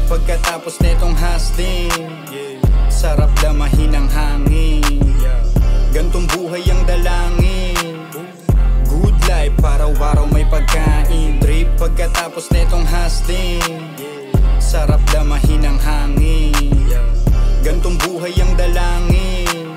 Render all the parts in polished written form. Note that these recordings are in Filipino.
pagkatapos netong hustling. Sarap damahin ang hangin. Gantong buhay ang dalangin. Good life, araw-araw may pagkain. Drip pagkatapos netong hustling. Sarap damahin ang hangin. Gantong buhay ang dalangin.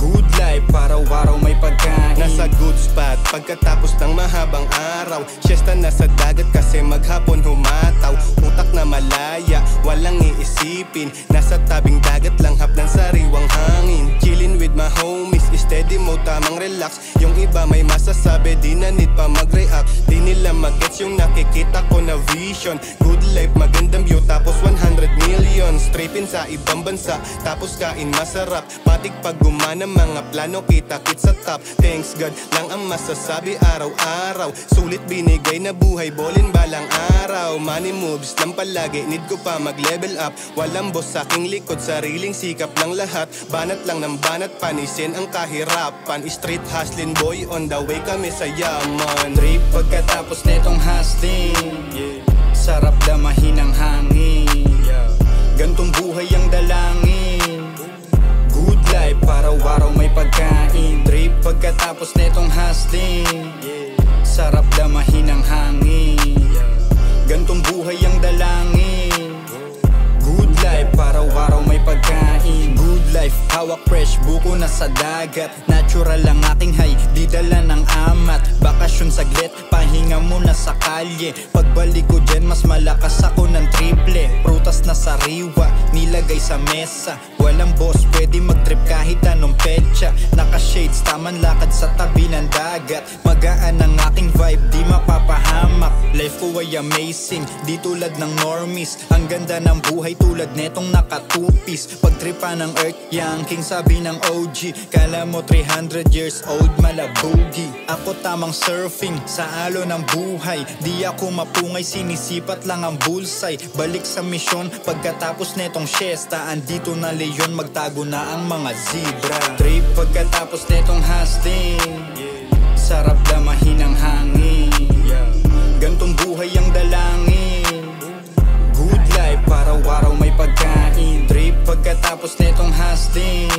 Good life, araw-araw may pagkain. Nasa good spot pagkatapos ng mahabang araw. Siesta na sa dagat kasi maghapon humataw. Utak na malaya, walang iisipin. Nasa tabing dagat lang hapnan sariwang hangin. Chillin' with my homies, steady mo tamang relax. Yung iba may masasabi, di na need pa mag-react. Di nila mag-gets yung nakikita ko na vision. Good life, magandang view, tapos 100 million. Strippin' sa ibang bansa, tapos kain masarap. Matik pag gumana mga plano, kita-kit sa top. Thanks God lang ang masasabi araw-araw. Sulit binigay na buhay, bolin balang araw. Money moves lang palagi, need ko pa mag-level up. Walang boss sa aking likod, sariling sikap lang lahat. Banat lang ng banat, panisin ang kahirapan. Street hustling boy, on the way kami sa yaman. Trip pagkatapos netong hustling. Sarap damahin ang hangin. Gantong buhay ang dalangin. Good life, araw-araw may pagkain. Trip pagkatapos netong hustling. Sarap damahin ang hangin. Gantong buhay ang dalangin. Good life, araw-araw may pagkain. Good life, hawak fresh, buko na sa dagat. Natural ang aking high, di dala ng amat. Bakasyon saglit, pahinga muna sa kalye. Pagbalik ko dyan, mas malakas ako ng triple. Prutas na sariwa, nilagay sa mesa. Walang boss, pwede mag-trip kahit anong petsa. Naka-shades, taman lakad sa tabi ng dagat. Magaan ang aking vibe, di mapapahamak. Life ko ay amazing, di tulad ng normies. Ang ganda ng buhay tulad netong nakatupis. Pagtripa ng earth, young king sabi ng OG. Kala mo 300 years old, malabugi. Ako tamang surfing sa alo ng buhay. Di ako mapungay, sinisipat lang ang bullseye. Balik sa misyon, pagkatapos netong siesta. Andito na leon, magtago na ang mga zebra. Trip pagkatapos netong hustling. Sarap damahin ang hangin. Gantong buhay ang dalangin. Good life, araw-araw may pagkain. Trip pagkatapos netong hustling.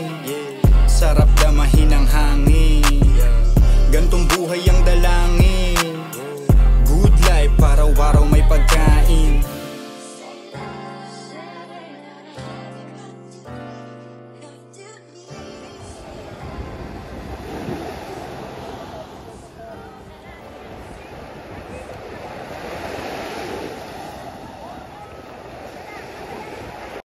Sarap damahin ang